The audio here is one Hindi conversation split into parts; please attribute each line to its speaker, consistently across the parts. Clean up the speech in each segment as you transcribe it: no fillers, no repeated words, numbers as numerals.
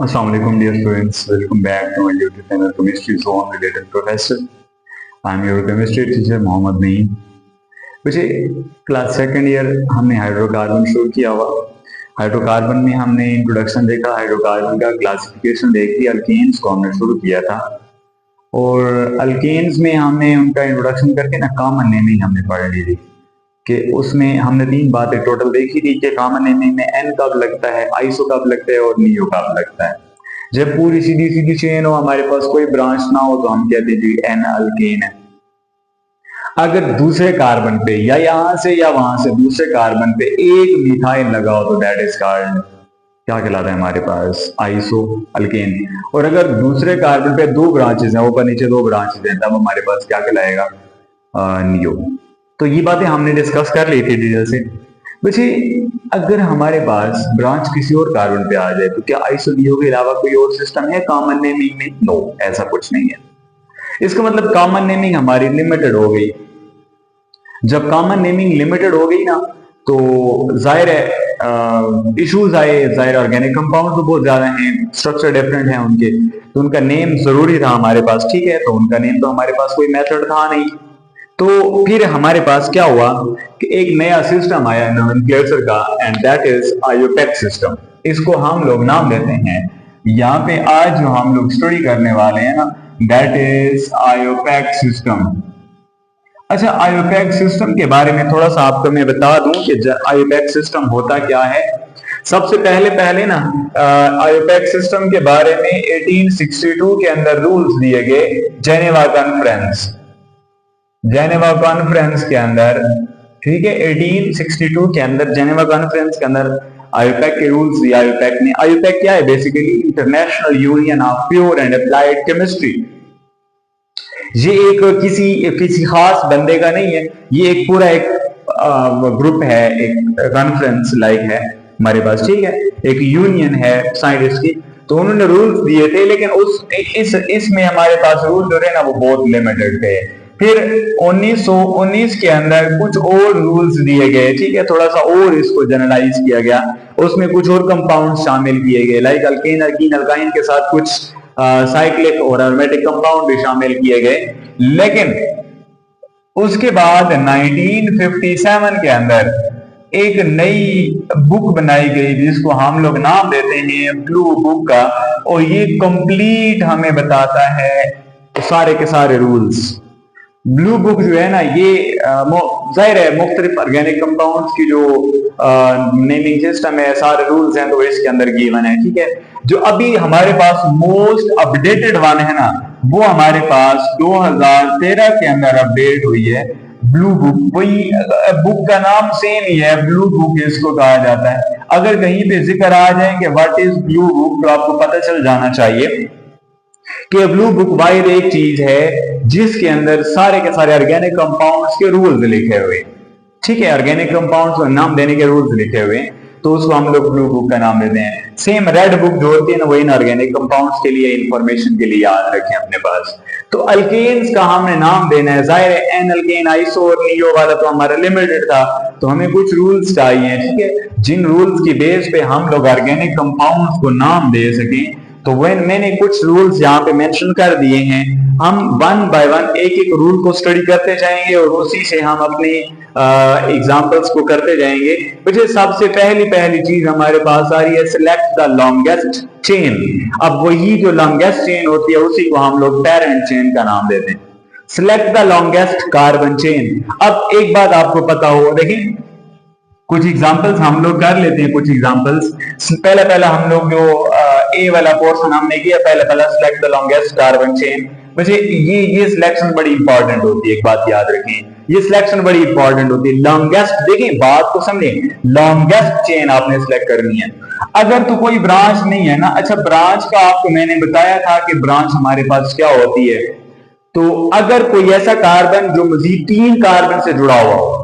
Speaker 1: Assalamu alaikum dear students, welcome back to my YouTube channel Chemistry Zone Related Professor. I am your chemistry teacher Mohammad Naeem. बच्चे क्लास सेकंड ईयर हमने हाइड्रोकार्बन शुरू किया हुआ। हाइड्रोकार्बन में हमने इंट्रोडक्शन देखा, हाइड्रोकार्बन का क्लासिफिकेशन देखी, अल्केन्स को हमने शुरू किया था और अल्केन्स में हमने उनका इंट्रोडक्शन करके ना कॉमन नेमिंग हमने पढ़ ली थी कि उसमें हमने तीन बातें टोटल देखी थी कि कॉमन नेमिंग में एन कब लगता है, आइसो कब लगता है और नियो कब लगता है। जब पूरी सीधी सीधी चेन हो, हमारे पास कोई ब्रांच ना हो, तो हम कहते हैं जी एन अल्केन है। अगर दूसरे कार्बन पे या यहां से या वहां से दूसरे कार्बन पे एक मिथाइल लगा हो तो दैट इज कॉल्ड, क्या कहलाता है हमारे पास, आइसो अल्केन। और अगर दूसरे कार्बन पे दो ब्रांचेस हैं, ऊपर नीचे दो ब्रांचेस हैं, तब हमारे पास क्या कहलाएगा, नियो। तो ये बातें हमने डिस्कस कर ली थी डिटेल से। वैसे अगर हमारे पास ब्रांच किसी और कार्बन पे आ जाए तो क्या आइसोनियो के अलावा कोई और सिस्टम है कॉमन नेमिंग में? नो, ऐसा कुछ नहीं है। इसका मतलब कॉमन नेमिंग हमारी लिमिटेड हो गई। जब कॉमन नेमिंग लिमिटेड हो गई ना तो जाहिर है इश्यूज आए। जाहिर ऑर्गेनिक कंपाउंड तो बहुत ज्यादा हैं, स्ट्रक्चर डिफरेंट है उनके, तो उनका नेम जरूरी था हमारे पास, ठीक है। तो उनका नेम तो हमारे पास कोई मेथड था नहीं, तो फिर हमारे पास क्या हुआ कि एक नया सिस्टम आया नोमेनक्लेचर का, एंड दैट इज आयोपेक सिस्टम। इसको हम लोग नाम देते हैं, यहाँ पे आज जो हम लोग स्टडी करने वाले हैं ना, दैट इज आयोपेक सिस्टम। अच्छा, आयोपेक सिस्टम के बारे में थोड़ा सा आपको मैं बता दूं कि आयोपेक सिस्टम होता क्या है। सबसे पहले पहले ना आयोपेक सिस्टम के बारे में 1862 के अंदर रूल्स दिए गए जेनेवा कॉन्फ्रेंस। जेनेवा कॉन्फ्रेंस के अंदर, ठीक है, 1862 के अंदर जेनेवा कॉन्फ्रेंस के अंदर आयोपेक के रूल्स दिया। आयोपेक ने, आयोपेक क्या है basically, international union of pure and applied chemistry. ये एक किसी खास बंदे का नहीं है, ये एक पूरा एक ग्रुप है, एक कॉन्फ्रेंस लाइक है हमारे पास, ठीक है, एक यूनियन है साइंटिस्ट की। तो उन्होंने रूल्स दिए थे, लेकिन इसमें हमारे पास रूल जो थे ना वो बहुत लिमिटेड थे। फिर 1919 के अंदर कुछ और रूल्स दिए गए, ठीक है, थोड़ा सा और इसको जनरलाइज किया गया। उसमें कुछ और कंपाउंड शामिल किए गए, लाइक अल्केन, अल्कीन, अल्काइन के साथ कुछ साइक्लिक और एरोमेटिक कंपाउंड भी शामिल किए गए। लेकिन उसके बाद 1957 के अंदर एक नई बुक बनाई गई जिसको हम लोग नाम देते हैं ब्लू बुक का, और ये कंप्लीट हमें बताता है सारे के सारे रूल्स। ब्लू बुक जो है ना, ये जाहिर है मुख्तलिफ ऑर्गेनिक कंपाउंड्स की जो नेमिंग सिस्टम है, सारे रूल्स हैं तो इसके अंदर गिवन है, ठीक है। जो अभी हमारे पास मोस्ट अपडेटेड वन है ना, वो हमारे पास 2013 के अंदर अपडेट हुई है, ब्लू बुक। वही बुक का नाम सेम ही है, ब्लू बुक इसको कहा जाता है। अगर कहीं पे जिक्र आ जाए कि व्हाट इज ब्लू बुक, तो आपको पता चल जाना चाहिए कि ब्लू बुक वाइड एक चीज है जिसके अंदर सारे के सारे ऑर्गेनिक कंपाउंड्स के रूल्स लिखे हुए, ठीक है, ऑर्गेनिक कंपाउंड्स को नाम देने के रूल्स लिखे हुए, तो उसको हम लोग ब्लू बुक का नाम देते हैं। सेम रेड बुक जो होती है ना, वो इन ऑर्गेनिक कंपाउंड्स के लिए, इंफॉर्मेशन के लिए याद रखें अपने पास। तो अल्केन्स का हमने नाम देना है, जाहिर है एन अल्केन, आइसो और नियो वाला तो हमारा लिमिटेड था, तो हमें कुछ रूल्स चाहिए, ठीक है, जिन रूल्स की बेस पे हम लोग ऑर्गेनिक कंपाउंड्स को नाम दे सकें। तो मैंने कुछ रूल्स यहाँ पे मेंशन कर दिए हैं। हम वन बाय वन एक एक रूल को स्टडी करते जाएंगे और उसी से हम अपनी एग्जांपल्स को करते जाएंगे। मुझे सबसे पहली चीज हमारे पास आ रही है, सिलेक्ट द लॉन्गेस्ट चेन। अब वही जो लॉन्गेस्ट चेन होती है उसी को हम लोग पेरेंट चेन का नाम देते हैं। Select the longest carbon chain. अब एक बात आपको पता हो, देखिए कुछ एग्जांपल्स हम लोग कर लेते हैं, कुछ एग्जांपल्स। पहला हम लोग जो ए वाला पोर्शन हमने किया, पहला select the longest carbon chain. मुझे ये सिलेक्शन बड़ी इंपॉर्टेंट होती है, एक बात याद रखें, ये सिलेक्शन बड़ी इंपॉर्टेंट होती है। लॉन्गेस्ट, देखिए बात को समझें, लॉन्गेस्ट चेन आपने सिलेक्ट करनी है। अगर तो कोई ब्रांच नहीं है ना, अच्छा ब्रांच का आपको मैंने बताया था कि ब्रांच हमारे पास क्या होती है। तो अगर कोई ऐसा कार्बन जो मजीद 3 कार्बन से जुड़ा हुआ हो,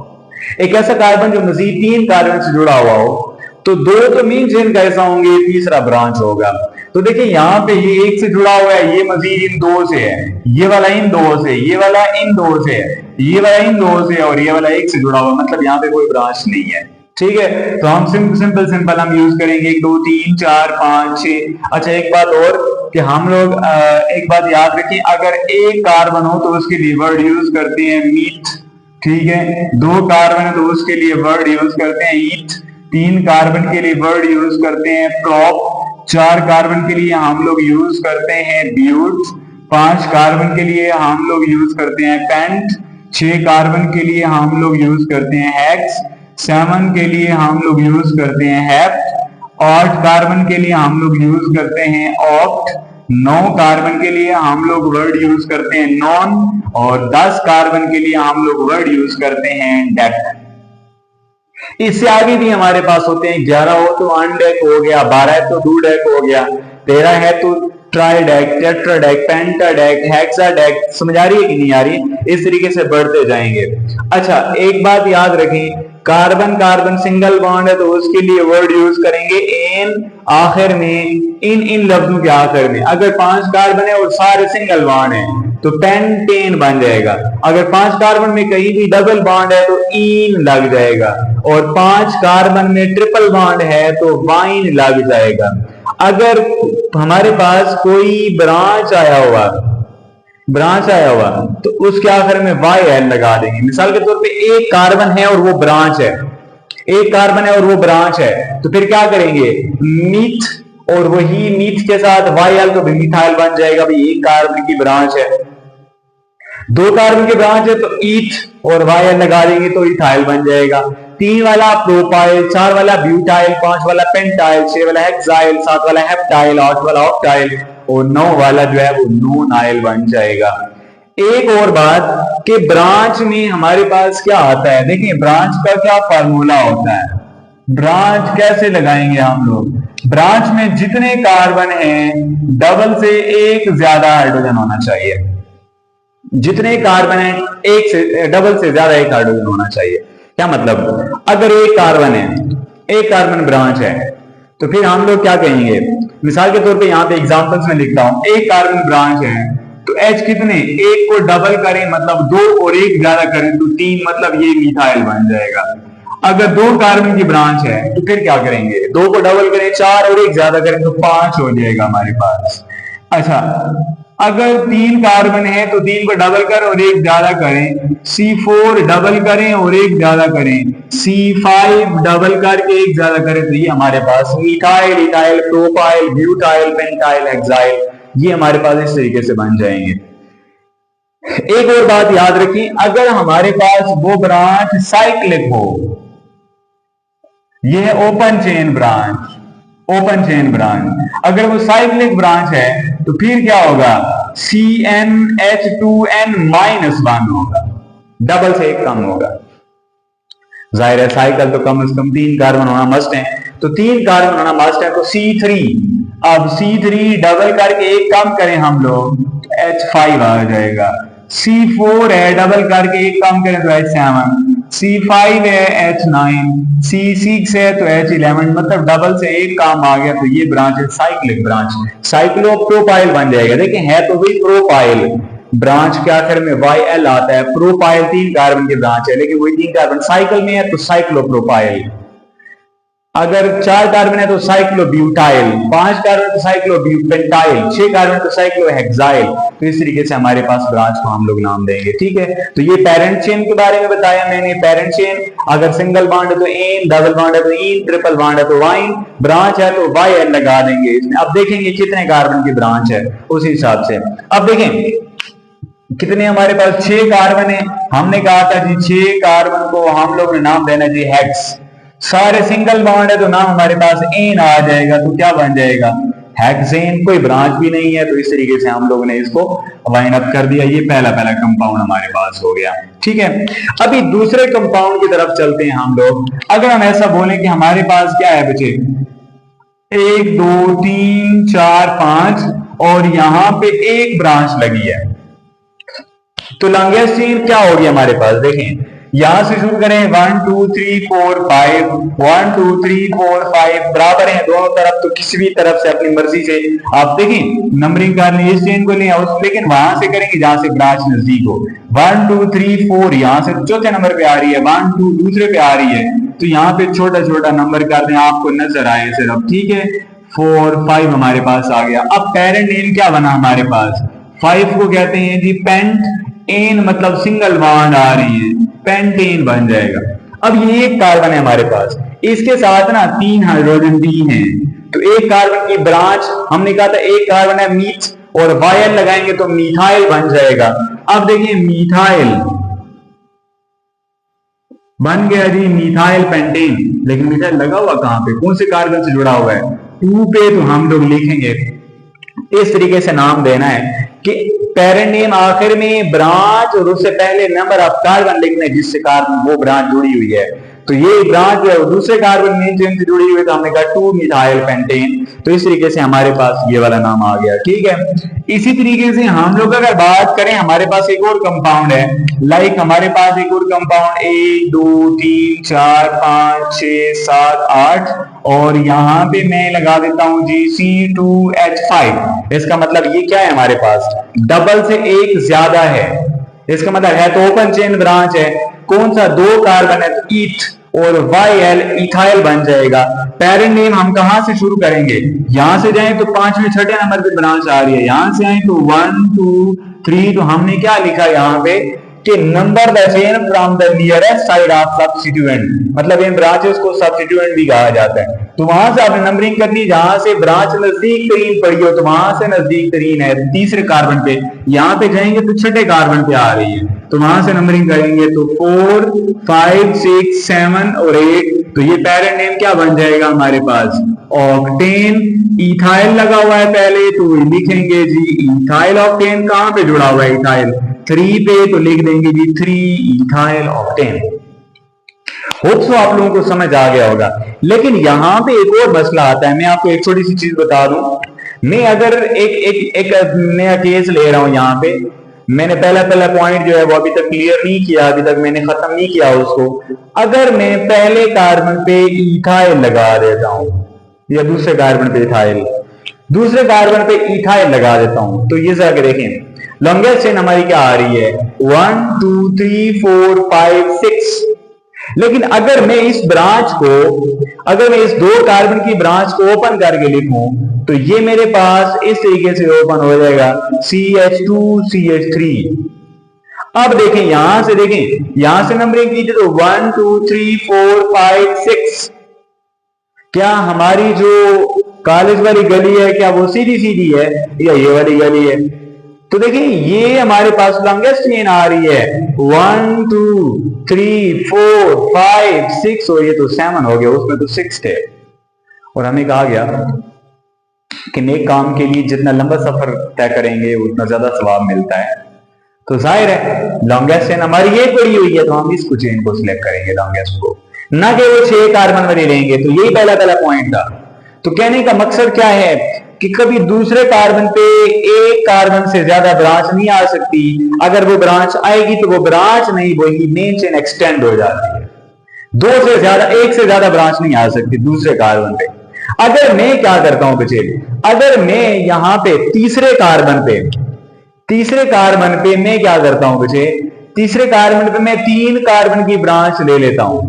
Speaker 1: एक ऐसा कार्बन जो मजीद 3 कार्बन से जुड़ा हुआ हो, तो 2 तो मीन चेन का ऐसा होंगे, तीसरा ब्रांच होगा। तो देखिए यहाँ पे ये 1 से जुड़ा हुआ है, ये मजीद इन 2 से है, ये वाला इन 2 से, ये वाला इन 2 से है, ये वाला इन 2 से, और ये वाला 1 से जुड़ा हुआ, मतलब यहाँ पे कोई ब्रांच नहीं है, ठीक है, तो हम सिंपल हम यूज करेंगे 1 2 3 4 5 6। अच्छा एक बात और कि हम लोग एक बात याद रखें, अगर एक कार्बन हो तो उसके लिए वर्ड यूज करते हैं मीट। ठीक है, 2 कार्बन है तो उसके लिए वर्ड यूज करते हैं ईट। 3 कार्बन के लिए वर्ड यूज करते हैं प्रॉप। 4 कार्बन के लिए हम लोग यूज करते हैं ब्यूट। 5 कार्बन के लिए हम लोग यूज करते हैं पेंट। 6 कार्बन के लिए हम लोग यूज करते हैं हेक्स। 7 के लिए हम लोग यूज करते हैं हेप्ट। 8 कार्बन के लिए हम लोग यूज करते हैं ऑक्ट। 9 कार्बन के लिए हम लोग वर्ड यूज करते हैं नॉन। और 10 कार्बन के लिए हम लोग वर्ड यूज करते हैं डेक। इससे आगे भी हमारे पास होते हैं, 11 हो तो अनडेक हो गया, 12 है तो डूडेक हो गया, 13 है तो ट्राइडेक, टेट्राडेक, पेंटाडेक, हेक्साडेक। समझ आ रही है कि नहीं आ रही? इस तरीके से बढ़ते जाएंगे। अच्छा एक बात याद रखें, कार्बन कार्बन सिंगल बॉन्ड है तो उसके लिए वर्ड यूज करेंगे एन आखिर में, इन लफ्जों के आखिर में। अगर 5 कार्बन है और सारे सिंगल बॉन्ड है तो पेंटेन बन जाएगा। अगर 5 कार्बन में कहीं भी डबल बॉन्ड है तो इन लग जाएगा, और 5 कार्बन में ट्रिपल बॉन्ड है तो वाइन लग जाएगा। अगर हमारे पास कोई ब्रांच आया हुआ तो उसके आखिर में वाई एल लगा देंगे। मिसाल के तौर पे एक कार्बन है और वो ब्रांच है, एक कार्बन है और वो ब्रांच है, तो फिर क्या करेंगे, मीथ, और वही मीथ के साथ वाई एल तो मिथाइल बन जाएगा। भाई एक कार्बन की ब्रांच है, 2 कार्बन की ब्रांच है तो ईथ और वाई एल लगा देंगे तो इथाइल बन जाएगा। 3 वाला प्रोपाइल, 4 वाला ब्यूटाइल, 5 वाला पेंटाइल, 6 वाला हेक्साइल, 7 वाला हेप्टाइल, 8 वाला ऑक्टाइल और 9 वाला जो है वो नोनाइल बन जाएगा। एक और बात कि ब्रांच में हमारे पास क्या आता है, देखिए ब्रांच का क्या फार्मूला होता है। ब्रांच कैसे लगाएंगे हम लोग, ब्रांच में जितने कार्बन हैं डबल से एक ज्यादा हाइड्रोजन होना चाहिए। जितने कार्बन है एक से डबल से ज्यादा एक हाइड्रोजन होना चाहिए। क्या मतलब, अगर एक कार्बन है, एक कार्बन ब्रांच है, तो फिर हम लोग क्या कहेंगे, मिसाल के तौर पे यहां पे एग्जांपल्स में लिखता हूं, एक कार्बन ब्रांच है तो H कितने, एक को डबल करें मतलब 2 और 1 ज्यादा करें तो 3, मतलब ये मिथाइल बन जाएगा। अगर 2 कार्बन की ब्रांच है तो फिर क्या करेंगे, 2 को डबल करें, 4 और 1 ज्यादा करें तो 5 हो जाएगा हमारे पास। अच्छा अगर 3 कार्बन है तो 3 को डबल करें और 1 ज्यादा करें, C4 डबल करें और 1 ज्यादा करें, C5 डबल करके 1 ज्यादा करें, तो ये हमारे पास methyl, ethyl, propyl, butyl, pentyl, hexyl, ये हमारे पास इस तरीके से बन जाएंगे। एक और बात याद रखिए, अगर हमारे पास वो ब्रांच साइक्लिक हो, ये है open chain branch, open chain branch, अगर वो साइक्लिक ब्रांच है तो फिर क्या होगा, CnH2n-1 होगा, डबल से एक कम होगा। जाहिर है साइकिल तो कम से कम 3 कार्बन होना मस्ट है, तो 3 कार्बन होना मस्ट है, तो C3, अब C3 डबल करके एक कम करें हम लोग तो H5 आ जाएगा। C4 है, डबल करके एक कम करें तो H7, C5 है H9, C6 है तो H11, मतलब डबल से एक काम आ गया, तो ये ब्रांच है साइक्लिक ब्रांच, साइक्लोप्रोपाइल बन जाएगा। देखिए है तो वही प्रोपाइल, ब्रांच के आखिर में YL आता है, प्रोपाइल 3 कार्बन की ब्रांच है लेकिन वही 3 कार्बन साइकिल में है तो साइक्लोप्रोपाइल। अगर 4 कार्बन है तो साइक्लोब्यूटाइल, 5 कार्बन तो साइक्लोब्यूपेंटाइल, 6 कार्बन तो साइक्लोहेक्साइल। तो इस तरीके से हमारे पास ब्रांच को हम लोग नाम देंगे। ठीक है, तो ये पेरेंट चेन के बारे में बताया मैंने। पेरेंट चेन अगर सिंगल बॉन्ड है तो एन, डबल बॉन्ड है तो इन, ट्रिपल बॉन्ड है तो वाइन, ब्रांच है तो वाई एल लगा देंगे इसमें। अब देखेंगे कितने कार्बन की ब्रांच है उस हिसाब से। अब देखें कितने हमारे पास 6 कार्बन है, हमने कहा था जी 6 कार्बन को हम लोग ने नाम देना जी हेक्स। सारे सिंगल बॉन्ड है तो नाम हमारे पास एन आ जाएगा, तो क्या बन जाएगा, हेक्सेन। कोई ब्रांच भी नहीं है तो इस तरीके से हम लोगों ने इसको वाइंड अप कर दिया। ये पहला कंपाउंड हमारे पास हो गया। ठीक है, अभी दूसरे कंपाउंड की तरफ चलते हैं हम लोग। अगर हम ऐसा बोले कि हमारे पास क्या है बच्चे, 1 2 3 4 5 और यहां पे एक ब्रांच लगी है, तो लॉन्गेस्ट चेन क्या होगी हमारे पास, देखें यहां से शुरू करें 1 2 3 4 5, 1 2 3 4 5 बराबर है दोनों तरफ, तो किसी भी तरफ से अपनी मर्जी से आप देखें नंबरिंग कर लें, इस चेन को लें, लेकिन वहां से करेंगे जहां से ब्रांच नजदीक हो। 1 2 3 4 यहां से चौथे नंबर पे आ रही है, 1 2 दूसरे पे आ रही है, तो यहाँ पे छोटा छोटा नंबर कर दें, आपको नजर आए सिर्फ, ठीक है। 4 5 हमारे पास आ गया। अब पेरेंट नेम क्या बना हमारे पास, 5 को कहते हैं जी पेंट एन, मतलब सिंगल बॉन्ड आ रही है, पेंटेन बन जाएगा। अब ये एक कार्बन है हमारे पास, इसके साथ ना 3 हाइड्रोजन भी हैं, तो एक कार्बन की ब्रांच, हमने कहा था एक कार्बन है मीथ, और वायल लगाएंगे तो मिथाइल बन जाएगा। अब देखिए मिथाइल बन गया जी, मिथाइल पेंटेन। लेकिन मिथाइल लगा हुआ कहां पे, कौन से कार्बन से जुड़ा हुआ है, 2 पे। तो हम लोग लिखेंगे इस तरीके से नाम देना है कि पेरेंट नेम आखिर में ब्रांच और उससे पहले नंबर ऑफ कार्बन लिखना है जिससे कार्बन वो ब्रांच जुड़ी हुई है। तो ये ब्रांच जो है दूसरे कार्बन मेन चेन से जुड़ी हुई है, तो हमने कहा 2 मिथाइल पेंटेन। तो इस तरीके से हमारे पास ये वाला नाम आ गया, ठीक है। इसी तरीके से हम लोग अगर बात करें, हमारे पास एक और कंपाउंड है, लाइक हमारे पास एक और कंपाउंड 1 2 3 4 5 6 7 8, और यहां पे मैं लगा देता हूं जी C2H5। इसका मतलब ये क्या है, हमारे पास डबल से एक ज्यादा है, इसका मतलब है तो ओपन चेन ब्रांच है। कौन सा, 2 कार्बन है तो ईथ और वायल इथाइल बन जाएगा। पेरेंट नेम हम कहां से शुरू करेंगे, यहां से जाएं तो 5वें 6ठे नंबर पे ब्रांच आ रही है, यहां से आए तो 1 2 3। तो हमने क्या लिखा यहां पे कि number the chain from the nearest side of substituent, मतलब इन ब्रांचेस को सब्स्टिट्यूएंट भी कहा जाता है। तो वहां से आपने नंबरिंग करनी, जहां से ब्रांच नजदीक तरीन पड़ी हो तो वहां से नजदीक तरीन है तीसरे कार्बन पे, यहां पे जाएंगे तो छठे कार्बन पे आ रही है, तो वहां से नंबरिंग करेंगे तो 4 5 6 7 और 8। तो ये पेरेंट नेम क्या बन जाएगा हमारे पास, ऑक्टेन। इथाइल लगा हुआ है पहले, तो लिखेंगे जी इथाइल ऑक्टेन। कहां पे जुड़ा हुआ है इथाइल, 3 पे, तो लिख देंगे जी 3 इथाइल ऑक्टेन। होप सो आप लोगों को समझ आ गया होगा। लेकिन यहां पे एक और मसला आता है, मैं आपको एक छोटी सी चीज बता दूं। मैं अगर एक नया केस ले रहा हूं, यहां पे मैंने पहला पॉइंट जो है वो अभी तक क्लियर नहीं किया, अभी तक मैंने खत्म नहीं किया उसको। अगर मैं पहले कार्बन पे इथाइल लगा देता हूं, या दूसरे कार्बन पे इथाइल, दूसरे कार्बन पे इथाइल लगा देता हूं, तो ये जाके देखें लॉन्गेस्ट चेन हमारी क्या आ रही है, 1 2 3 4 5 6। लेकिन अगर मैं इस ब्रांच को, अगर मैं इस 2 कार्बन की ब्रांच को ओपन करके लिखूं, तो ये मेरे पास इस तरीके से ओपन हो जाएगा CH2 CH3। अब देखें यहां से, देखें यहां से नंबरिंग कीजिए तो 1 2 3 4 5 6। क्या हमारी जो कॉलेज वाली गली है क्या वो सीधी सीधी है, या ये वाली गली है? तो देखिए ये हमारे पास लॉन्गेस्ट चेन आ रही है, 1 2 3 4 5 6, और ये तो 7 हो गया, उसमें तो 6 थे। और हमें कहा गया कि नेक काम के लिए जितना लंबा सफर तय करेंगे उतना ज्यादा सवाब मिलता है। तो जाहिर है लॉन्गेस्ट चेन हमारी ये पड़ी हुई है, तो हम इसको चेन को सिलेक्ट करेंगे, लॉन्गेस्ट को, ना कि वो 6 कार्बन वाली लेंगे। तो यही पहला पॉइंट था। तो कहने का मकसद क्या है कि कभी दूसरे कार्बन पे एक कार्बन से ज्यादा ब्रांच नहीं आ सकती। अगर वो ब्रांच आएगी तो वो ब्रांच नहीं, वही मेन चेन एक्सटेंड हो जाती है। 2 से ज्यादा, 1 से ज्यादा ब्रांच नहीं आ सकती दूसरे कार्बन पे। अगर मैं क्या करता हूं बच्चे, अगर मैं यहां पे तीसरे कार्बन पे मैं क्या करता हूं बच्चे, तीसरे कार्बन पे मैं 3 कार्बन की ब्रांच ले लेता हूं,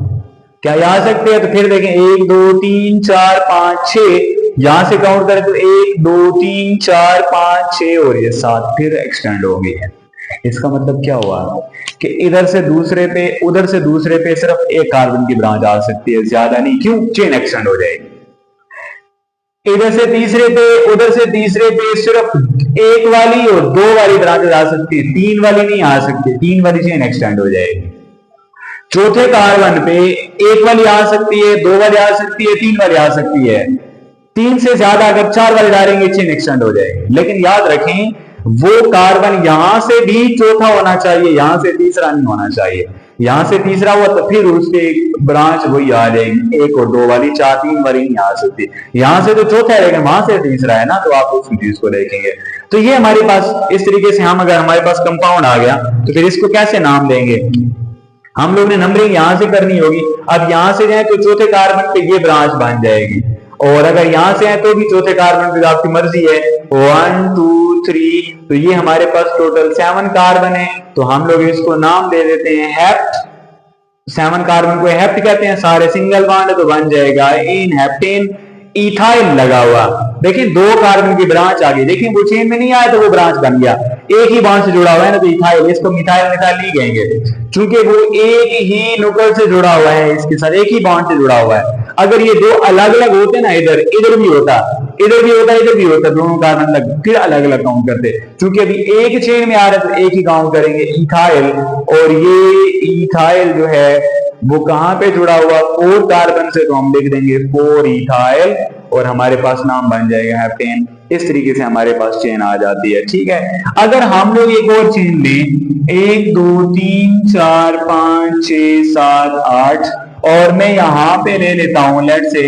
Speaker 1: क्या ये आ सकते हैं? तो फिर देखें 1 2 3 4 5 6, यहां से काउंट करें तो 1 2 3 4 5 6 और ये 7 फिर एक्सटेंड हो गई है। इसका मतलब क्या हुआ कि इधर से दूसरे पे, उधर से दूसरे पे सिर्फ एक कार्बन की ब्रांच आ सकती है, ज्यादा नहीं। क्यों? चेन एक्सटेंड हो जाएगी। इधर से तीसरे पे, उधर से तीसरे पे सिर्फ 1 वाली और 2 वाली ब्रांचेज आ सकती है, 3 वाली नहीं आ सकती, 3 वाली चेन एक्सटेंड हो जाएगी। चौथे कार्बन पे 1 वाली आ सकती है, 2 वाली आ सकती है, 3 वाली आ सकती है। 3 से ज्यादा अगर 4 वाली डालेंगे चेन एक्सटेंड हो जाएगी। लेकिन याद रखें वो कार्बन यहां से भी चौथा होना चाहिए, यहां से तीसरा नहीं होना चाहिए। यहां से तीसरा हुआ तो फिर उसके ब्रांच वही आ जाएगी, 1 और 2 वाली, 4 3 वाली नहीं आ सकती। यहां से तो चौथा है लेकिन वहां से तीसरा है ना, तो आप उस चीज को देखेंगे। तो ये हमारे पास इस तरीके से, हम अगर हमारे पास कंपाउंड आ गया तो फिर इसको कैसे नाम देंगे, हम लोग ने नंबरिंग यहां से करनी होगी। अब यहां से जाए तो चौथे कार्बन पे ये ब्रांच बन जाएगी, और अगर यहां से आए तो भी चौथे कार्बन पे आपकी मर्जी है, 1 2 3। तो ये हमारे पास टोटल 7 कार्बन है, तो हम लोग इसको नाम दे देते हैं हेप्ट 7 कार्बन को हेप्ट कहते हैं, सारे सिंगल बॉन्ड, तो बन जाएगा इन हेप्टेन इथाइल लगा हुआ। देखिए 2 कार्बन की ब्रांच आ गई, देखिए वो चेन में नहीं आया तो वो ब्रांच बन गया, एक ही बॉन्ड से जुड़ा हुआ है ना, तो इथाइल, इसको मिथाइल मिथाइल नहीं कहेंगे, क्योंकि वो एक ही नुक्कड़ से जुड़ा हुआ है, इसके साथ एक ही बॉन्ड से जुड़ा हुआ है। अगर ये 2 अलग अलग होते ना, इधर इधर भी होता, इधर भी होता, इधर भी होता, दोनों कार्बन अलग, फिर अलग अलग काउंट करते, क्योंकि अभी एक चेन में आ रहा है तो एक ही काउंट करेंगे इथाइल। और ये इथाइल जो है वो कहां पे जुड़ा हुआ, 4 कार्बन से, तो हम लिख देंगे 4 इथाइल और हमारे पास नाम बन जाएगा हेप्टेन। इस तरीके से हमारे पास चेन आ जाती है, ठीक है। अगर हम लोग एक और चेन लें, 1 2 3 4 5 6 7 8, और मैं यहां पे ले लेता हूं, लेट से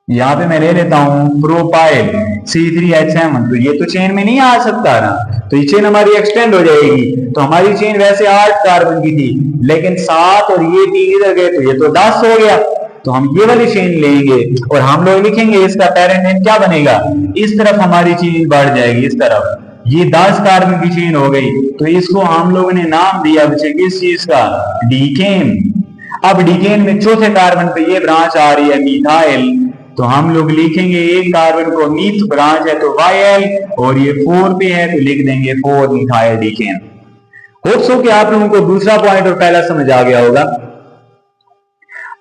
Speaker 1: यहां पे मैं ले लेता हूं प्रोपाइल C3H7, तो ये तो चेन में नहीं आ सकता ना, तो ये चेन हमारी एक्सटेंड हो जाएगी। तो हमारी चेन वैसे 8 कार्बन की थी, लेकिन 7 और ये 3 इधर गए तो ये तो 10 हो गया, तो हम ये वाली चेन लेंगे और हम लोग लिखेंगे इसका पेरेंट नेम क्या बनेगा, इस तरफ हमारी चेन बढ़ जाएगी, इस तरफ, ये 10 कार्बन की चेन हो गई, तो इसको हम लोगों ने नाम दिया बच्चे किस चीज का, डीकेन। अब डीकेन में चौथे कार्बन पे ये ब्रांच आ रही है मिथाइल, तो हम लोग लिखेंगे एक कार्बन को मीथ ब्रांच है तो YL, और ये 4 पे है तो लिख देंगे 4 मिथाइल डीकेन। होप सो कि आप लोगों को दूसरा पॉइंट और पहला समझ आ गया होगा।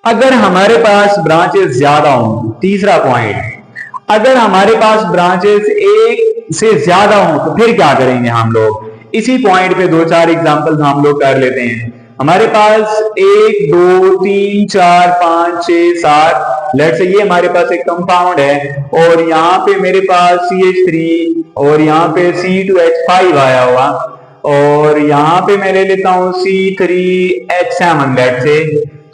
Speaker 1: अगर हमारे पास ब्रांचेस ज्यादा हों, तीसरा पॉइंट, अगर हमारे पास ब्रांचेस एक से ज्यादा हों तो फिर क्या करेंगे हम लोग, इसी पॉइंट पे 2-4 एग्जांपल हम लोग कर लेते हैं। हमारे पास 1 2 3 4 5 6 7, लेट से ये हमारे पास एक कंपाउंड है, और यहाँ पे मेरे पास CH3 और यहाँ पे C2H5 आया हुआ, और यहाँ पे मैं ले लेता हूँ C3H7, लेट से,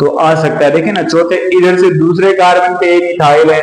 Speaker 1: तो आ सकता है, देखिए ना, चौथे इधर से दूसरे कार्बन पे मिथाइल है,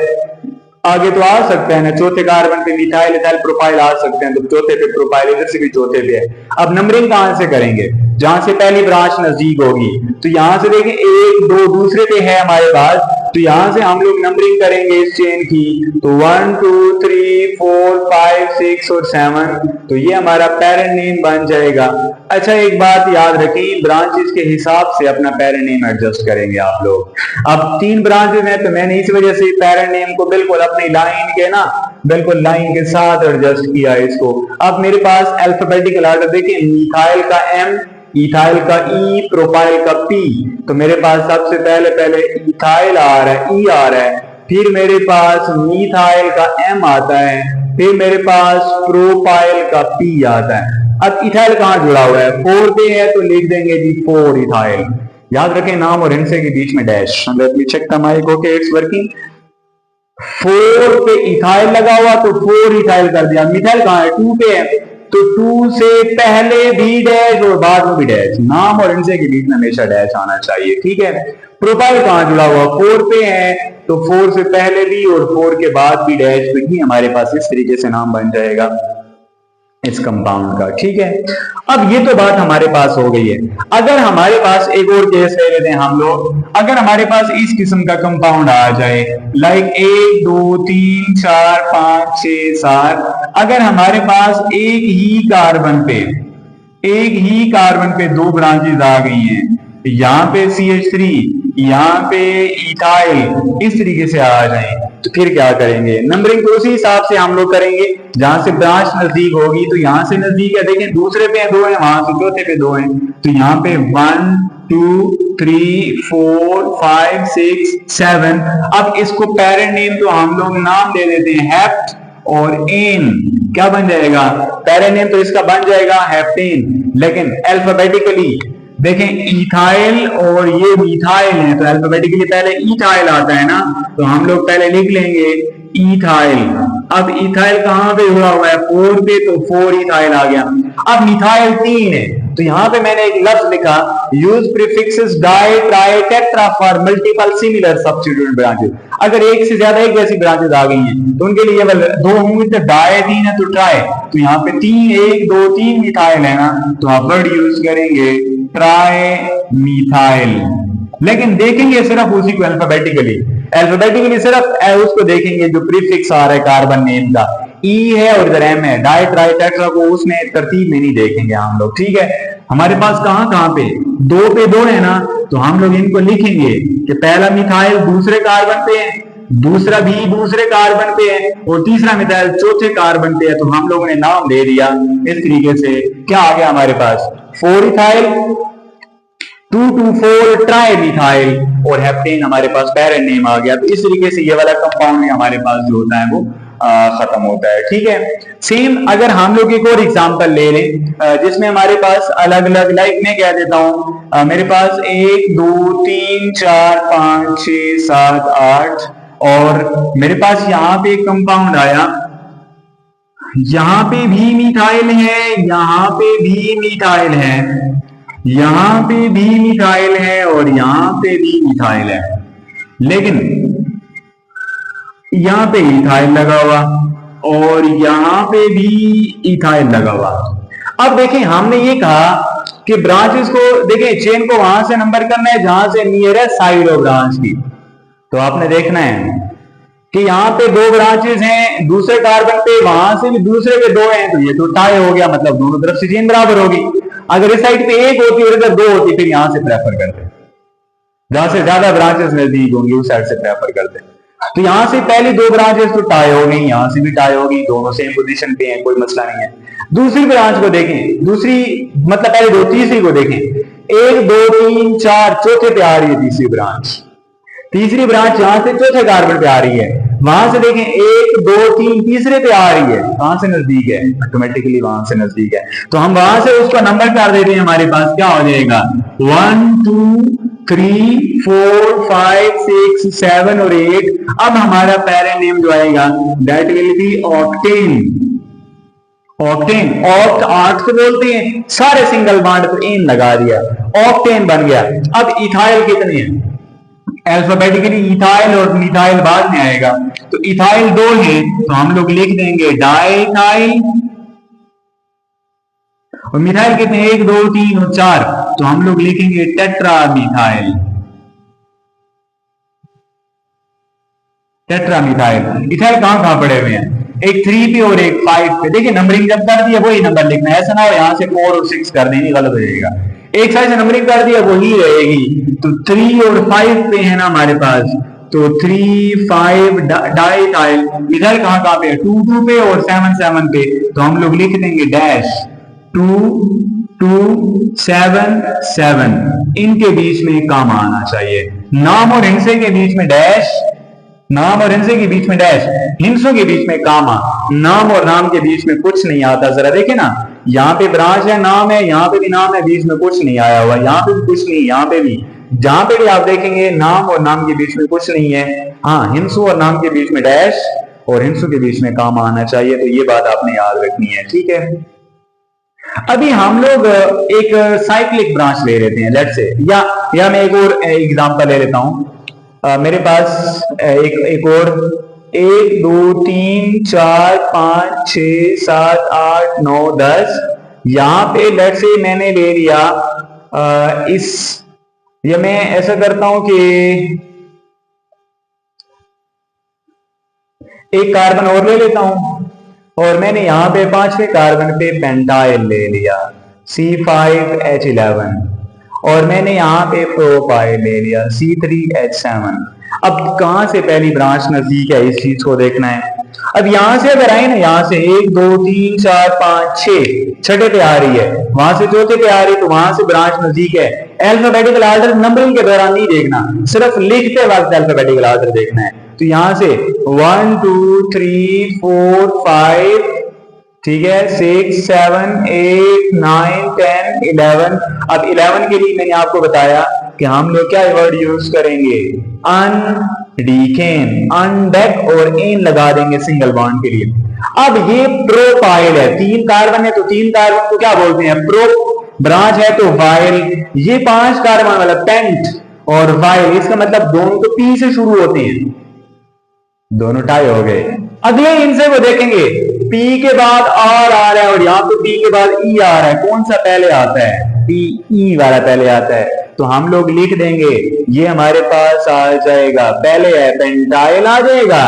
Speaker 1: आगे तो आ सकता है ना, चौथे कार्बन पे मिथाइल इथाइल प्रोपाइल आ सकते हैं, तो चौथे पे प्रोपाइल, इधर से भी चौथे पे है। अब नंबरिंग कहां से करेंगे, जहां से पहली ब्रांच नजदीक होगी, तो यहां से देखें 1 2 दूसरे पे है हमारे पास, तो यहां से हम लोग नंबरिंग करेंगे इस चेन की, तो 1 2 3 4 5 6 और 7, तो ये हमारा पेरेंट नेम बन जाएगा। अच्छा एक बात याद रखें, ब्रांचेस के हिसाब से अपना पेरेंट नेम एडजस्ट करेंगे आप लोग। अब 3 ब्रांचेस हैं, तो मैंने इस वजह से पेरेंट नेम को बिल्कुल अपनी लाइन के ना, बिल्कुल लाइन के साथ एडजस्ट किया इसको। अब मेरे पास अल्फाबेटिकल ऑर्डर देखिए, मिथाइल का M, इथाइल का E, प्रोपाइल का P, तो मेरे पास सबसे पहले इथाइल आ रहा है, E आ रहा है, फिर मेरे पास मिथाइल का M आता है, फिर मेरे पास प्रोपाइल का P आता है। अब इथाइल कहां जुड़ा हुआ है, 4 पे है, तो लिख देंगे जी 4 इथाइल। याद रखें नाम और हिंसे के बीच में dash. Let me check the mic, okay it's working. 4 पे इथाइल लगा हुआ तो 4 इथाइल कर दिया। मिथाइल कहां है, 2 पे है, तो 2 से पहले भी डैश और बाद में भी डैश, नाम और हिंसे के बीच में हमेशा डैश आना चाहिए, ठीक है। प्रोपाइल कहां जुड़ा हुआ, 4 पे है, तो 4 से पहले भी और 4 के बाद भी डैश, तो ये हमारे पास इस तरीके से नाम बन जाएगा इस कंपाउंड का, ठीक है। अब ये तो बात हमारे पास हो गई है। अगर हमारे पास एक और केस ले लेते हैं हम लोग, अगर हमारे पास इस किस्म का कंपाउंड आ जाए, लाइक 1 2 3 4 5 6 7, अगर हमारे पास एक ही कार्बन पे 2 ब्रांचेस आ गई हैं, यहाँ पे CH3, यहाँ पे इथाइल, इस तरीके से आ जाए, तो फिर क्या करेंगे, नंबरिंग को उसी हिसाब से हम लोग करेंगे, जहां से ब्रांच नजदीक होगी, तो यहां से नजदीक है, देखें दूसरे पे 2 है, वहां से चौथे पे 2 है, तो यहाँ पे 1 2 3 4 5 6 7। अब इसको पेरेंट नेम तो हम लोग नाम दे देते हैं हेप्ट, और एन क्या बन जाएगा, पेरेंट नेम तो इसका बन जाएगा हेप्टेन, लेकिन अल्फाबेटिकली देखें इथाइल और ये मिथाइल है, तो अल्फाबेटिकली पहले इथाइल आता है ना, तो हम लोग पहले लिख लेंगे इथाइल। अब इथाइल कहां पे जुड़ा हुआ है, 4 पे, तो 4 इथाइल आ गया। अब मिथाइल 3 है, तो यहां पे मैंने एक लफ्ज लिखा, use prefixes di tri tetra for multiple similar substituent branches. अगर एक से ज्यादा एक जैसी ब्रांचेस आ गई हैं, तो उनके लिए 2 होंगे, तो डाई 3 है तो ट्राई, तो यहाँ पे 3 1 2 3 मिथाइल है ना, तो आप वर्ड यूज करेंगे ट्राई मिथाइल। लेकिन देखेंगे सिर्फ उसी को अल्फाबेटिकली सिर्फ उसको देखेंगे जो प्रीफिक्स आ रहा है कार्बन नेम का। ई है और इधर एम है, डाई ट्राई टेट्रा को उसमें तरतीब में नहीं देखेंगे हम लोग, ठीक है। हमारे पास कहां कहां पे दो है ना, तो हम लोग इनको लिखेंगे कि पहला मिथाइल दूसरे कार्बन पे है, दूसरा भी दूसरे कार्बन पे है और तीसरा मिथाइल चौथे कार्बन पे है। तो हम लोगों ने नाम दे दिया इस तरीके से, क्या आ गया हमारे पास 4 इथाइल 2,2,4 ट्राई मिथाइल और हेप्टेन हमारे पास पैरेंट नेम आ गया। तो इस तरीके से ये वाला कंपाउंड हमारे पास जो होता है वो खत्म होता है, ठीक है। सेम अगर हम लोग एक और एग्जांपल ले लें जिसमें हमारे पास अलग अलग, लाइक मैं कह देता हूं मेरे पास 1 2 3 4 5 6 7 8 और मेरे पास यहाँ पे एक कंपाउंड आया, यहाँ पे भी मिथाइल है, यहाँ पे भी मिथाइल है, यहाँ पे भी मिथाइल है और यहाँ पे भी मिथाइल है, लेकिन यहाँ पे इथाइल लगा हुआ और यहाँ पे भी इथाइल लगा हुआ। अब देखें हमने ये कहा कि ब्रांचेस को देखें, चेन को वहां से नंबर करना है जहां से नियरेस्ट साइड ऑफ ब्रांच की। तो आपने देखना है कि यहाँ पे 2 ब्रांचेस हैं, दूसरे कार्बन पे वहां से भी दूसरे पे 2 हैं, तो ये तो टाई हो गया, मतलब दोनों तरफ से चेन बराबर होगी। अगर इस साइड पे 1 होती और इधर 2 होती फिर यहां से प्रेफर करते, जहां से ज्यादा ब्रांचेस नजदीक होंगी उस साइड से प्रेफर करते। तो यहां से पहली 2 ब्रांचेस तो टाई हो गई, यहां से भी टाई हो गई, दोनों सेम पोजीशन पे हैं, कोई मसला नहीं है। दूसरी ब्रांच को देखें, दूसरी मतलब पहले 2, तीसरी को देखें, 1 2 3 4 चौथे पे आ रही है तीसरी ब्रांच, तीसरी ब्रांच यहां से चौथे कार्बन पे आ रही है, वहां से देखें 1 2 3 तीसरे पे आ रही है, कहां से नजदीक है, ऑटोमेटिकली वहां से नजदीक है। तो हम वहां से उसका नंबर कर देते हैं, हमारे पास क्या हो जाएगा 1 2 3 4 5 6 7 और 8। अब हमारा पेरेंट नेम जो आएगा that will be octane. Octane, oct 8 को बोलते हैं, सारे सिंगल बॉन्ड पर एन लगा दिया, ऑक्टेन बन गया। अब इथाइल कितने हैं, अल्फाबेटिकली इथाइल और मिथाइल बाद में आएगा, तो इथाइल 2 है तो हम लोग लिख देंगे डाइथाइल, और मिथाइल कितने 1 2 3 और 4 तो हम लोग लिखेंगे tetra methyl, tetra methyl. Ethyl कहां कहां पड़े हुए हैं, एक 3 पे और एक 5 पे। देखिए नंबरिंग जब कर दिया वही नंबर लिखना है, ऐसा ना हो यहां से 4 और 6 कर देंगे, गलत हो जाएगा। एक साइड से नंबरिंग कर दिया वही रहेगी, तो 3 और 5 पे है ना हमारे पास, तो 3 5 डाइथाइल। मिथाइल कहां कहां पे है 2 2 पे और 7 7 पे, तो हम लोग लिख देंगे डैश 2 2 7 7। इनके बीच में काम आना चाहिए, नाम और हिंसे के बीच में डैश, नाम और हिंसे के बीच में डैश, हिंसों के बीच में कामा, नाम और नाम के बीच में कुछ नहीं आता। जरा देखे ना, यहाँ पे ब्रांच है, नाम है, यहाँ पे भी नाम है, बीच में कुछ नहीं आया हुआ, यहाँ पे भी कुछ नहीं, यहाँ पे भी, जहां पे भी आप देखेंगे नाम और नाम के बीच में कुछ नहीं है। हाँ, हिंसू और नाम के बीच में डैश और हिंसू के बीच में कामा आना चाहिए, तो ये बात आपने याद रखनी है, ठीक है। अभी हम लोग एक साइक्लिक ब्रांच ले लेते हैं, लेट्स से, या मैं एक और एग्जांपल ले लेता हूं। मेरे पास एक और 1 2 3 4 5 6 7 8 9 10, यहां पे लेट्स से मैंने ले लिया या मैं ऐसा करता हूं कि एक कार्बन और ले लेता हूं और मैंने यहां पे 5वें कार्बन पे पेंटाइल ले लिया C5H11 और मैंने यहाँ पे प्रोपाइल ले लिया C3H7। अब कहां से पहली ब्रांच नजदीक है, इस चीज को देखना है। अब यहां से अगर आए ना, यहां से 1 2 3 4 5 6 छठे पे आ रही है, वहां से चौथे पे आ रही है, तो वहां से ब्रांच नजदीक है। अल्फाबेटिकल ऑर्डर नंबरिंग के दौरान नहीं देखना, सिर्फ लिखते वक्त अल्फाबेटिकल ऑर्डर देखना है। तो यहां से 1 2 3 4 5, ठीक है, 6 7 8 9 10 11। अब 11 के लिए मैंने आपको बताया कि हम लोग क्या वर्ड यूज करेंगे, अनडीकेन, अनडेक और एन लगा देंगे सिंगल बॉन्ड के लिए। अब ये प्रोपाइल है, 3 कार्बन है तो 3 कार्बन को क्या बोलते हैं, प्रो, ब्रांच है तो वाइल। ये 5 कार्बन वाला पेंट और वाइल, इसका मतलब दोनों तो पी से शुरू होते हैं, दोनों टाई हो गए। अगले इनसे वो देखेंगे पी के बाद आर आ रहा है और यहाँ पे पी के बाद ई आ रहा है, कौन सा पहले आता है, पी ई वाला पहले आता है, तो हम लोग लिख देंगे ये हमारे पास आ जाएगा, पहले है पेंटाइल आ जाएगा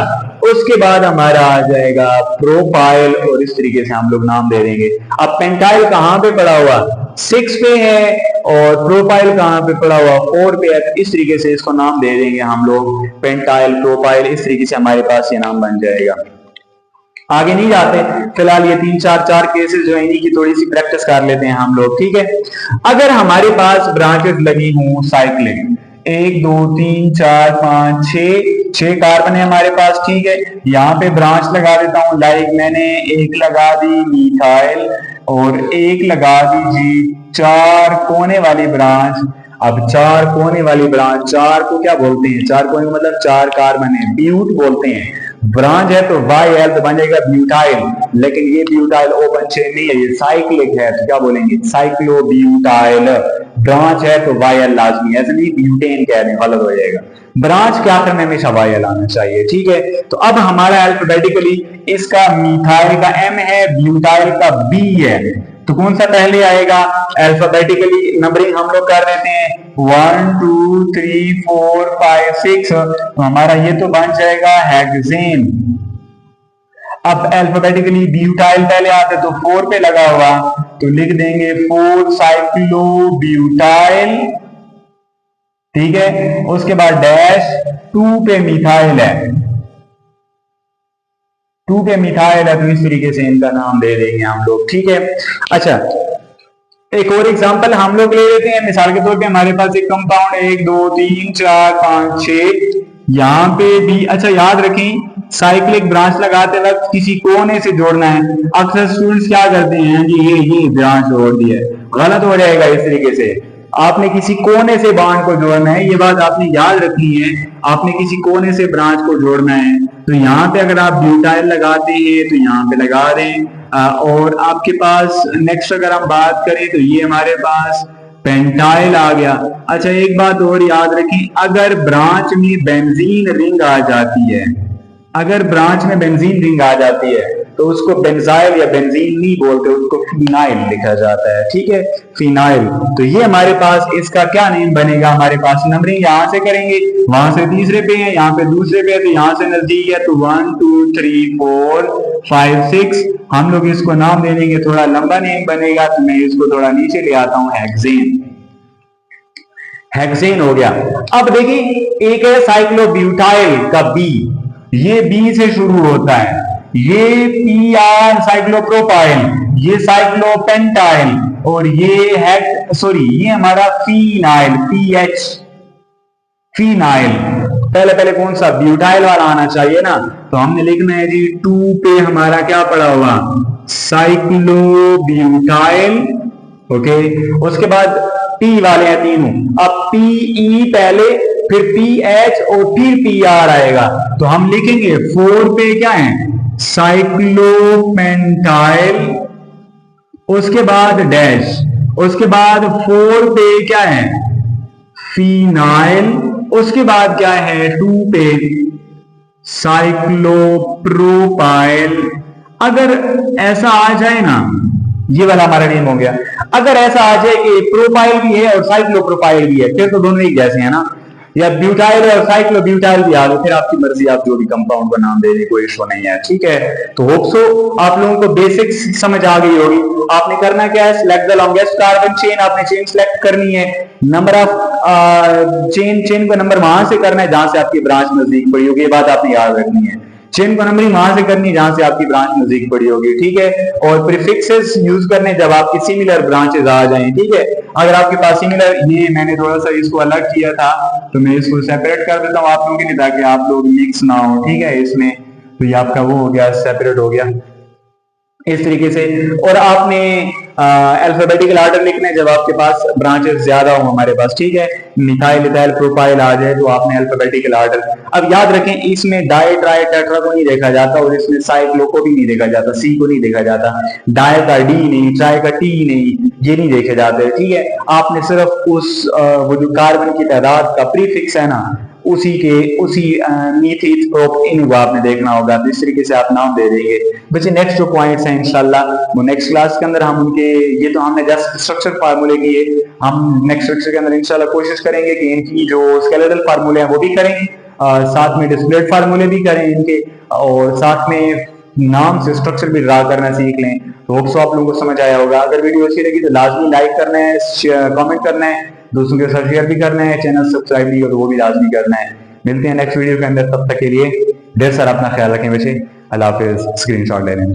Speaker 1: उसके बाद हमारा आ जाएगा प्रोपाइल और इस तरीके से हम लोग नाम दे देंगे। अब पेंटाइल कहां पे पड़ा हुआ, 6 पे है और प्रोपाइल कहां पे पड़ा हुआ, 4 पे है। तो इस तरीके से इसको नाम दे देंगे हम लोग पेंटाइल प्रोपाइल, इस तरीके से हमारे पास ये नाम बन जाएगा। आगे नहीं जाते, फिलहाल ये 3 4 केसेस जो है इन्हीं की थोड़ी सी प्रैक्टिस कर लेते हैं हम लोग, ठीक है। अगर हमारे पास ब्रांचेस लगी हूं साइक्लिक, 1 2 3 4 5 6 कार्बन है हमारे पास, ठीक है। यहाँ पे ब्रांच लगा देता हूं, लाइक मैंने एक लगा दी मिथाइल और एक लगा दी जी 4 कोने वाली ब्रांच। अब 4 कोने वाली ब्रांच, 4 को क्या बोलते हैं, 4 कोने मतलब 4 कार्बन है, ब्यूट बोलते हैं। ब्रांच है तो वाई एल तो बन जाएगा ब्यूटाइल, लेकिन ये ब्यूटाइल ओपन चेन नहीं है, ये साइक्लिक है, तो क्या बोलेंगे साइक्लोब्यूटाइल। ब्रांच है तो वाई एल लाजमी, ऐसे नहीं ब्यूटेन कह दें, गलत हो जाएगा। ब्रांच के आखिर में हमेशा वाई एल आना चाहिए, ठीक है। तो अब हमारा अल्फाबेटिकली इसका मिथाइल का एम है, ब्यूटाइल का बी है, तो कौन सा पहले आएगा, अल्फाबेटिकली नंबरिंग हम लोग कर देते हैं 1 2 3 4 5 6, तो हमारा ये तो बन जाएगा हेक्सेन। अब अल्फाबेटिकली ब्यूटाइल पहले आते तो 4 पे लगा हुआ, तो लिख देंगे 4 साइक्लो ब्यूटाइल, ठीक है। उसके बाद डैश 2 पे मिथाइल है, 2 पे मिथाइल है, तो इस तरीके से इनका नाम दे देंगे हम लोग, ठीक है। अच्छा, एक और एग्जांपल हम लोग ले लेते हैं, मिसाल के तौर पे हमारे पास एक कंपाउंड 1 2 3 4 5 6, यहाँ पे भी अच्छा याद रखें साइक्लिक ब्रांच लगाते वक्त किसी कोने से जोड़ना है। अक्सर स्टूडेंट्स क्या करते हैं जी ये ब्रांच जोड़ दिया है, गलत हो जाएगा। इस तरीके से आपने किसी कोने से बांड को जोड़ना है, ये बात आपने याद रखनी है, आपने किसी कोने से ब्रांच को जोड़ना है। तो यहाँ पे अगर आप ब्यूटाइल लगाते हैं तो यहाँ पे लगा दें, और आपके पास नेक्स्ट अगर हम बात करें तो ये हमारे पास पेंटाइल आ गया। अच्छा, एक बात और याद रखें, अगर ब्रांच में बेंजीन रिंग आ जाती है, अगर ब्रांच में बेंजीन रिंग आ जाती है तो उसको बेंजाइल या बेंजीन नहीं बोलते, उसको फिनाइल लिखा जाता है, ठीक है, फिनाइल। तो ये हमारे पास इसका क्या नेम बनेगा, हमारे पास नंबरिंग यहां से करेंगे, वहां से तीसरे पे है, यहाँ पे दूसरे पे है, तो यहां से नजदीक है, तो 1 2 3 4 5 6 हम लोग इसको नाम दे देंगे, थोड़ा लंबा नेम बनेगा, तो मैं इसको थोड़ा नीचे ले आता हूं, हेक्सेन। हेक्सेन हो गया। अब देखिए एक है साइक्लोब्यूटाइल का बी, ये बी से शुरू होता है, ये पी आर साइक्लोप्रोपाइल, ये साइक्लोपेंटाइल, और ये ये हमारा फिनाइल, पी एच फिनाइल। पहले पहले कौन सा ब्यूटाइल वाला आना चाहिए ना, तो हमने लिखना है जी 2 पे हमारा क्या पड़ा हुआ, साइक्लोब्यूटाइल, ओके। उसके बाद पी वाले हैं तीनों, अब पी ई पहले, फिर पी एच और फिर पी आर आएगा, तो हम लिखेंगे 4 पे क्या है, साइक्लोपेंटाइल, उसके बाद डैश, उसके बाद 4 पे क्या है, फिनाइल, उसके बाद क्या है 2 पे साइक्लोप्रोपाइल। अगर ऐसा आ जाए ना, ये वाला हमारा नेम हो गया, अगर ऐसा आ जाए कि प्रोपाइल भी है और साइक्लोप्रोपाइल भी है, फिर तो दोनों एक जैसे हैं ना, या ब्यूटाइल और साइक्लोब्यूटाइल भी आ गए, फिर आपकी मर्जी, आप जो भी कंपाउंड का नाम दे दें, कोई इशू नहीं है, ठीक है। तो होप सो आप लोगों को बेसिक्स समझ आ गई होगी। आपने करना क्या है, select the longest carbon chain, आपने चेन सिलेक्ट करनी है, नंबर ऑफ चेन का नंबर वहां से करना है जहां से आपकी ब्रांच नजदीक पड़ी होगी, ये बात आपने याद रखनी है। चेन को नंबरिंग वहां से करनी है जहां से आपकी ब्रांच नजदीक पड़ी होगी, ठीक है। और प्रीफिक्सेस यूज करने जब आपकी सिमिलर ब्रांचेस आ जाएं, ठीक है। अगर आपके पास सिमिलर, ये मैंने थोड़ा सा इसको अलग किया था, तो मैं इसको सेपरेट कर देता हूं आप लोगों के लिए, ताकि आप लोग मिक्स ना हो, ठीक है इसमें। तो ये आपका वो हो गया, सेपरेट हो गया इस तरीके से। और आपने अल्फाबेटिकल ऑर्डर लिखना है जब आपके पास ब्रांचेस ज्यादा हो हमारे पास, ठीक है। मिथाइल इथाइल प्रोपाइल आ जाए तो आपने अल्फाबेटिकल ऑर्डर। अब याद रखें इसमें डाई ट्राई टेट्रा को नहीं देखा जाता, और इसमें साइक्लो को भी नहीं देखा जाता, सी को नहीं देखा जाता, डाई का डी नहीं, ट्राई का टी नहीं, ये नहीं देखे जाते, ठीक है। आपने सिर्फ उस वो जो कार्बन की तादाद का प्रीफिक्स है ना, उसी मीथ ईथ प्रोप इन को आपने देखना होगा, तो इस तरीके से आप नाम दे देंगे। बच्चे नेक्स्ट जो पॉइंट्स हैं इंशाल्लाह वो नेक्स्ट क्लास के अंदर हम उनके, ये तो हमने जस्ट स्ट्रक्चर फार्मूले किए, हम नेक्स्ट स्ट्रक्चर के अंदर इंशाल्लाह कोशिश करेंगे कि इनकी जो स्केलेटल फार्मूले हैं वो भी करें, साथ में डिस्प्लेट फार्मूले भी करें इनके, और साथ में नाम से स्ट्रक्चर भी ड्रा करना सीख लें। तो होप सो आप लोगों को समझ आया होगा। अगर वीडियो अच्छी लगी तो लाजमी लाइक करना है, कमेंट करना है, दोस्तों के साथ शेयर भी करना है, चैनल सब्सक्राइब नहीं हो तो वो भी लाजमी करना है। मिलते हैं नेक्स्ट वीडियो के अंदर, तब तक के लिए ढेर सारा अपना ख्याल रखें। वैसे अल्लाह हाफिज। स्क्रीन शॉट लेने में